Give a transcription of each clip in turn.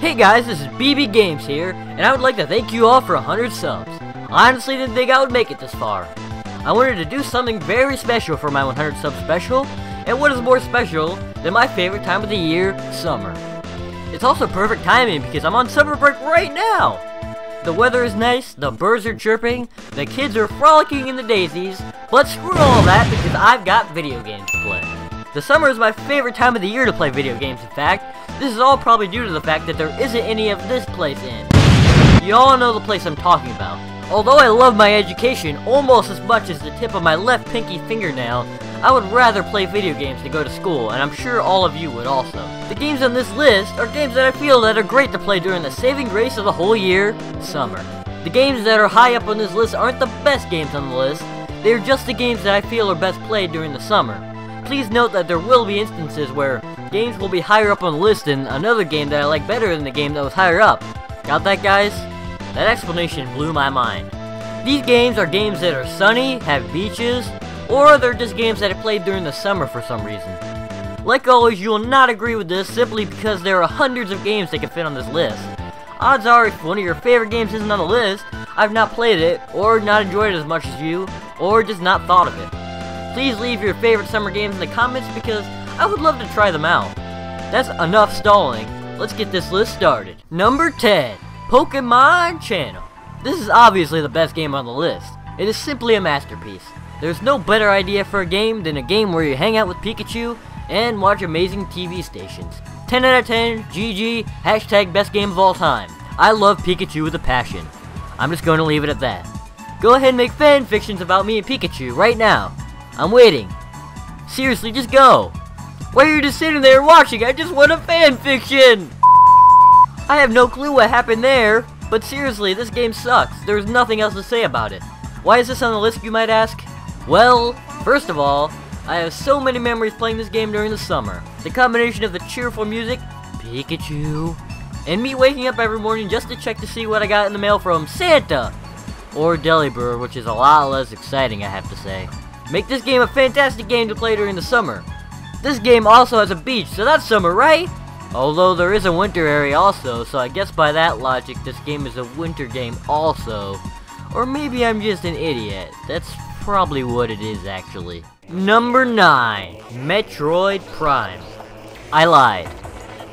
Hey guys, this is BB Games here, and I would like to thank you all for 100 subs. I honestly didn't think I would make it this far. I wanted to do something very special for my 100 sub special, and what is more special than my favorite time of the year, summer. It's also perfect timing because I'm on summer break right now. The weather is nice, the birds are chirping, the kids are frolicking in the daisies, but screw all that because I've got video games to play. The summer is my favorite time of the year to play video games, in fact. This is all probably due to the fact that there isn't any of this place in. You all know the place I'm talking about. Although I love my education almost as much as the tip of my left pinky fingernail, I would rather play video games to go to school, and I'm sure all of you would also. The games on this list are games that I feel that are great to play during the saving grace of the whole year, summer. The games that are high up on this list aren't the best games on the list, they are just the games that I feel are best played during the summer. Please note that there will be instances where games will be higher up on the list than another game that I like better than the game that was higher up. Got that, guys? That explanation blew my mind. These games are games that are sunny, have beaches, or they're just games that I played during the summer for some reason. Like always, you will not agree with this simply because there are hundreds of games that can fit on this list. Odds are if one of your favorite games isn't on the list, I've not played it, or not enjoyed it as much as you, or just not thought of it. Please leave your favorite summer games in the comments because I would love to try them out. That's enough stalling. Let's get this list started. Number 10, Pokemon Channel. This is obviously the best game on the list. It is simply a masterpiece. There's no better idea for a game than a game where you hang out with Pikachu and watch amazing TV stations. 10 out of 10, GG, hashtag best game of all time. I love Pikachu with a passion. I'm just going to leave it at that. Go ahead and make fan fictions about me and Pikachu right now. I'm waiting. Seriously, just go. Why are you just sitting there watching? I just want a fan fiction. I have no clue what happened there, but seriously, this game sucks. There's nothing else to say about it. Why is this on the list, you might ask? Well, first of all, I have so many memories playing this game during the summer. The combination of the cheerful music, Pikachu, and me waking up every morning just to check to see what I got in the mail from Santa, or Delibird, which is a lot less exciting, I have to say, make this game a fantastic game to play during the summer. This game also has a beach, so that's summer, right? Although there is a winter area also, so I guess by that logic, this game is a winter game also. Or maybe I'm just an idiot. That's probably what it is, actually. Number 9, Metroid Prime. I lied.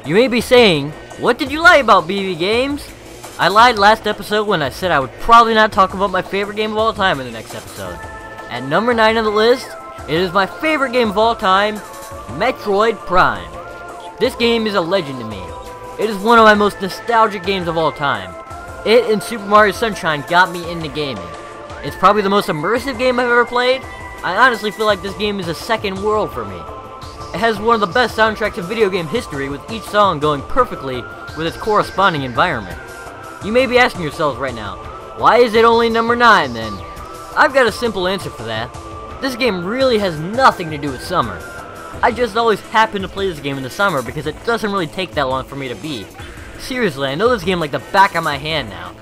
You may be saying, what did you lie about, BB Games? I lied last episode when I said I would probably not talk about my favorite game of all time in the next episode. At number 9 on the list, it is my favorite game of all time, Metroid Prime. This game is a legend to me. It is one of my most nostalgic games of all time. It and Super Mario Sunshine got me into gaming. It's probably the most immersive game I've ever played. I honestly feel like this game is a second world for me. It has one of the best soundtracks in video game history, with each song going perfectly with its corresponding environment. You may be asking yourselves right now, why is it only number 9 then? I've got a simple answer for that. This game really has nothing to do with summer. I just always happen to play this game in the summer because it doesn't really take that long for me to beat. Seriously, I know this game like the back of my hand now.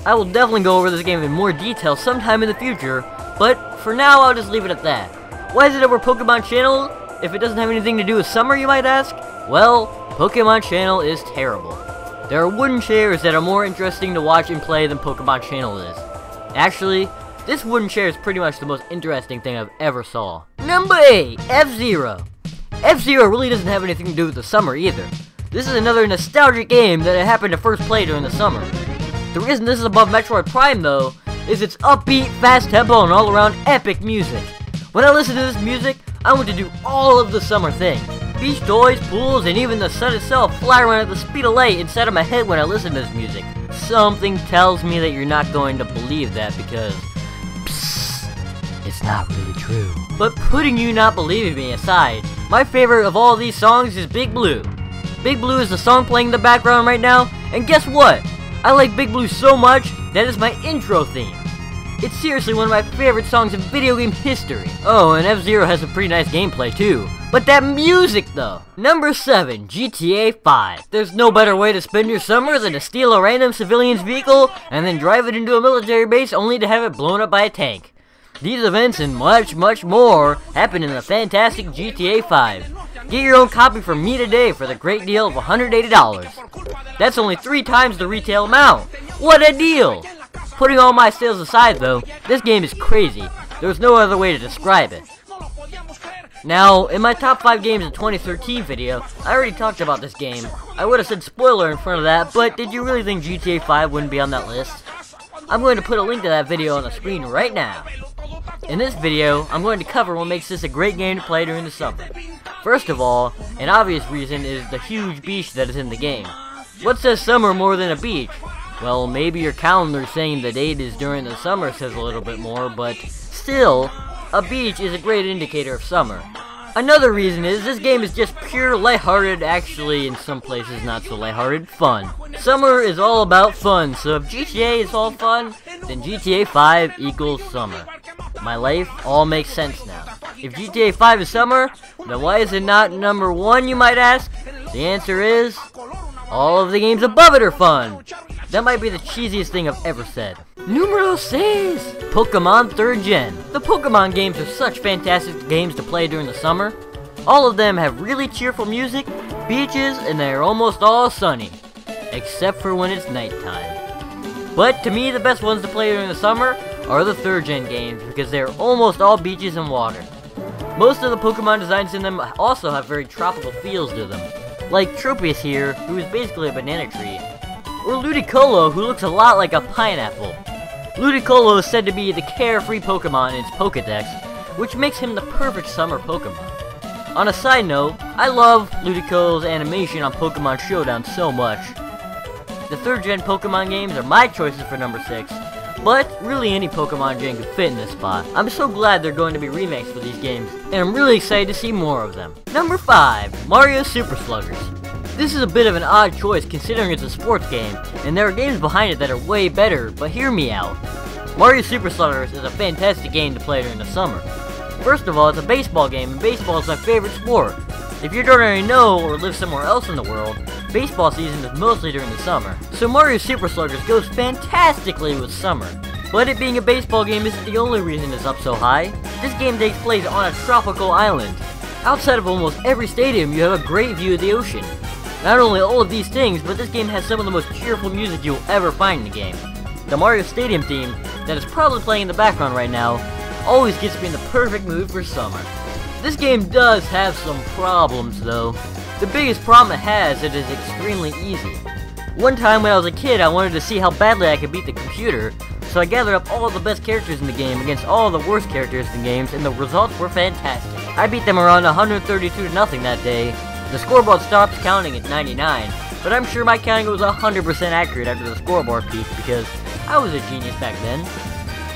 I will definitely go over this game in more detail sometime in the future, but for now I'll just leave it at that. Why is it over Pokemon Channel if it doesn't have anything to do with summer, you might ask? Well, Pokemon Channel is terrible. There are wooden chairs that are more interesting to watch and play than Pokemon Channel is. Actually, this wooden chair is pretty much the most interesting thing I've ever saw. Number 8, FZero. FZero really doesn't have anything to do with the summer either. This is another nostalgic game that I happened to first play during the summer. The reason this is above Metroid Prime though, is its upbeat, fast tempo, and all-around epic music. When I listen to this music, I want to do all of the summer things. Beach toys, pools, and even the sun itself fly around at the speed of light inside of my head when I listen to this music. Something tells me that you're not going to believe that because, psst, it's not really true. But putting you not believing me aside, my favorite of all these songs is Big Blue. Big Blue is the song playing in the background right now, and guess what? I like Big Blue so much that it's my intro theme. It's seriously one of my favorite songs in video game history. Oh, and FZero has a pretty nice gameplay too. But that music though! Number 7, GTA 5. There's no better way to spend your summer than to steal a random civilian's vehicle and then drive it into a military base only to have it blown up by a tank. These events and much, much more happen in the fantastic GTA 5. Get your own copy from me today for the great deal of $180. That's only 3 times the retail amount. What a deal! Putting all my sales aside though, this game is crazy. There's no other way to describe it. Now, in my top 5 games in 2013 video, I already talked about this game. I would have said spoiler in front of that, but did you really think GTA 5 wouldn't be on that list? I'm going to put a link to that video on the screen right now. In this video, I'm going to cover what makes this a great game to play during the summer. First of all, an obvious reason is the huge beach that is in the game. What says summer more than a beach? Well, maybe your calendar saying the date is during the summer says a little bit more, but still, a beach is a great indicator of summer. Another reason is this game is just pure lighthearted, actually in some places not so lighthearted, fun. Summer is all about fun, so if GTA is all fun, then GTA 5 equals summer. My life all makes sense now. If GTA 5 is summer, then why is it not number 1, you might ask? The answer is, all of the games above it are fun. That might be the cheesiest thing I've ever said. Numero 6! Pokemon 3rd Gen. The Pokemon games are such fantastic games to play during the summer. All of them have really cheerful music, beaches, and they're almost all sunny. Except for when it's nighttime. But to me, the best ones to play during the summer are the 3rd Gen games because they're almost all beaches and water. Most of the Pokemon designs in them also have very tropical feels to them. Like Tropius here, who is basically a banana tree. Or Ludicolo, who looks a lot like a pineapple. Ludicolo is said to be the carefree Pokemon in its Pokedex, which makes him the perfect summer Pokemon. On a side note, I love Ludicolo's animation on Pokemon Showdown so much. The 3rd Gen Pokemon games are my choices for number 6, but really any Pokemon gen could fit in this spot. I'm so glad they're going to be remakes for these games, and I'm really excited to see more of them. Number 5, Mario Super Sluggers. This is a bit of an odd choice considering it's a sports game, and there are games behind it that are way better, but hear me out. Mario Super Sluggers is a fantastic game to play during the summer. First of all, it's a baseball game, and baseball is my favorite sport. If you don't already know or live somewhere else in the world, baseball season is mostly during the summer. So Mario Super Sluggers goes fantastically with summer. But it being a baseball game isn't the only reason it's up so high. This game takes place on a tropical island. Outside of almost every stadium, you have a great view of the ocean. Not only all of these things, but this game has some of the most cheerful music you'll ever find in the game. The Mario Stadium theme, that is probably playing in the background right now, always gets me in the perfect mood for summer. This game does have some problems though. The biggest problem it has is it is extremely easy. One time when I was a kid, I wanted to see how badly I could beat the computer, so I gathered up all the best characters in the game against all the worst characters in the games, and the results were fantastic. I beat them around 132-0 that day. The scoreboard stops counting at 99, but I'm sure my counting was 100% accurate after the scoreboard peaked because I was a genius back then.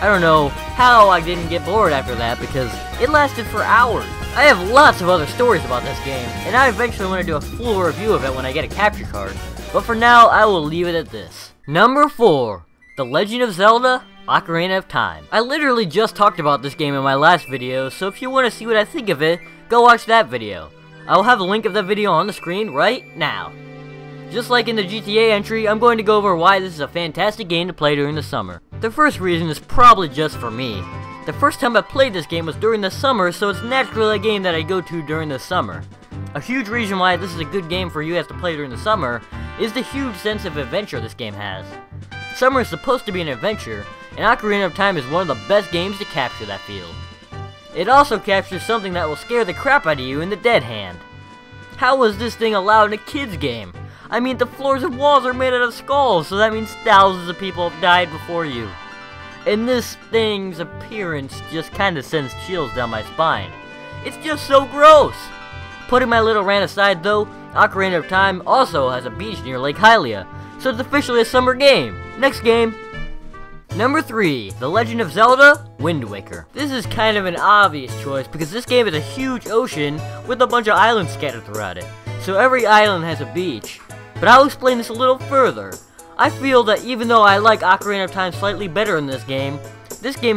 I don't know how I didn't get bored after that because it lasted for hours. I have lots of other stories about this game, and I eventually want to do a full review of it when I get a capture card, but for now I will leave it at this. Number 4, The Legend of Zelda, Ocarina of Time. I literally just talked about this game in my last video, so if you want to see what I think of it, go watch that video. I will have the link of that video on the screen right now. Just like in the GTA entry, I'm going to go over why this is a fantastic game to play during the summer. The first reason is probably just for me. The first time I played this game was during the summer, so it's naturally a game that I go to during the summer. A huge reason why this is a good game for you guys to play during the summer is the huge sense of adventure this game has. Summer is supposed to be an adventure, and Ocarina of Time is one of the best games to capture that feel. It also captures something that will scare the crap out of you in the dead hand. How was this thing allowed in a kid's game? I mean, the floors and walls are made out of skulls, so that means thousands of people have died before you. And this thing's appearance just kinda sends chills down my spine. It's just so gross! Putting my little rant aside though, Ocarina of Time also has a beach near Lake Hylia, so it's officially a summer game. Next game. Number 3, The Legend of Zelda, Wind Waker. This is kind of an obvious choice because this game is a huge ocean with a bunch of islands scattered throughout it. So every island has a beach. But I'll explain this a little further. I feel that even though I like Ocarina of Time slightly better in this game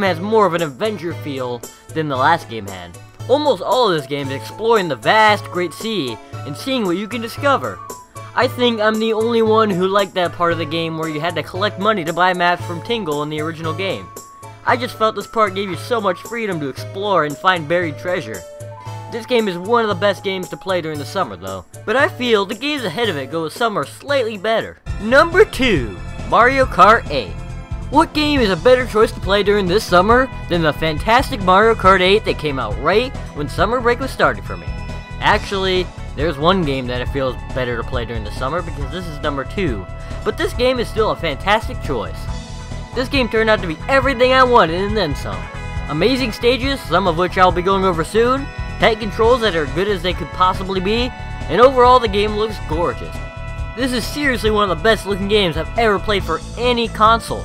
has more of an adventure feel than the last game had. Almost all of this game is exploring the vast great sea and seeing what you can discover. I think I'm the only one who liked that part of the game where you had to collect money to buy maps from Tingle in the original game. I just felt this part gave you so much freedom to explore and find buried treasure. This game is one of the best games to play during the summer though. But I feel the games ahead of it go with some are slightly better. Number 2, Mario Kart 8. What game is a better choice to play during this summer than the fantastic Mario Kart 8 that came out right when summer break was starting for me? Actually, there's one game that I feel is better to play during the summer because this is number 2. But this game is still a fantastic choice. This game turned out to be everything I wanted and then some. Amazing stages, some of which I'll be going over soon, tight controls that are good as they could possibly be, and overall the game looks gorgeous. This is seriously one of the best looking games I've ever played for any console.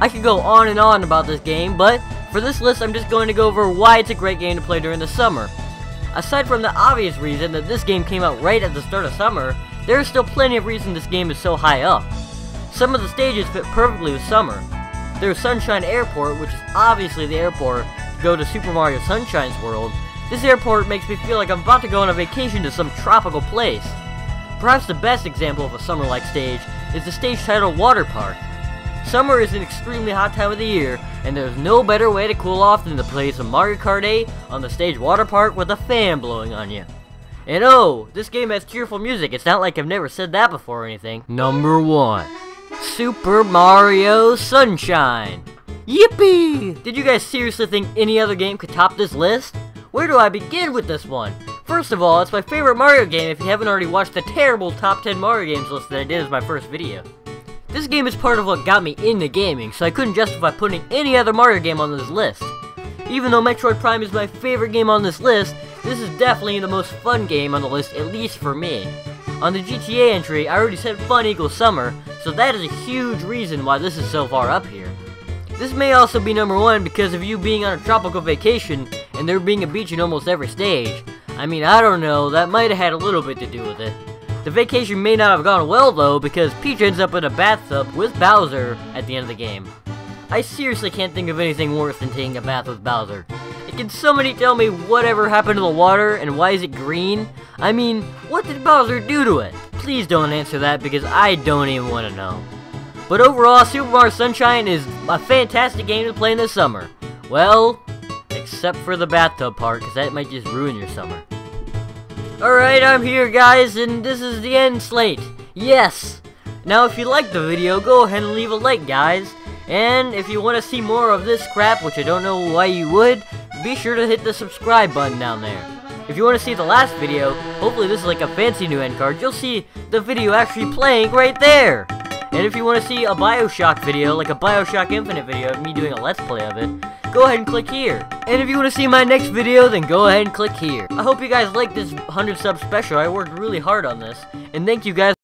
I could go on and on about this game, but for this list I'm just going to go over why it's a great game to play during the summer. Aside from the obvious reason that this game came out right at the start of summer, there are still plenty of reasons this game is so high up. Some of the stages fit perfectly with summer. There's Sunshine Airport, which is obviously the airport to go to Super Mario Sunshine's world. This airport makes me feel like I'm about to go on a vacation to some tropical place. Perhaps the best example of a summer-like stage is the stage titled Water Park. Summer is an extremely hot time of the year, and there's no better way to cool off than to play some Mario Kart 8 on the stage Water Park with a fan blowing on you. And oh, this game has cheerful music. It's not like I've never said that before or anything. Number 1, Super Mario Sunshine. Yippee! Did you guys seriously think any other game could top this list? Where do I begin with this one? First of all, it's my favorite Mario game if you haven't already watched the terrible top 10 Mario games list that I did as my first video. This game is part of what got me into gaming, so I couldn't justify putting any other Mario game on this list. Even though Metroid Prime is my favorite game on this list, this is definitely the most fun game on the list, at least for me. On the GTA entry, I already said fun equals summer, so that is a huge reason why this is so far up here. This may also be number 1 because of you being on a tropical vacation and there being a beach in almost every stage. I mean, I don't know, that might have had a little bit to do with it. The vacation may not have gone well though, because Peach ends up in a bathtub with Bowser at the end of the game. I seriously can't think of anything worse than taking a bath with Bowser. And can somebody tell me whatever happened to the water and why is it green? I mean, what did Bowser do to it? Please don't answer that because I don't even want to know. But overall, Super Mario Sunshine is a fantastic game to play in the summer. Well, except for the bathtub part, because that might just ruin your summer. Alright, I'm here guys, and this is the end slate. Yes! Now if you liked the video, go ahead and leave a like, guys. And if you want to see more of this crap, which I don't know why you would, be sure to hit the subscribe button down there. If you want to see the last video, hopefully this is like a fancy new end card, you'll see the video actually playing right there. And if you want to see a Bioshock video, like a Bioshock Infinite video of me doing a Let's Play of it, go ahead and click here. And if you want to see my next video, then go ahead and click here. I hope you guys like this 100 sub special. I worked really hard on this. And thank you guys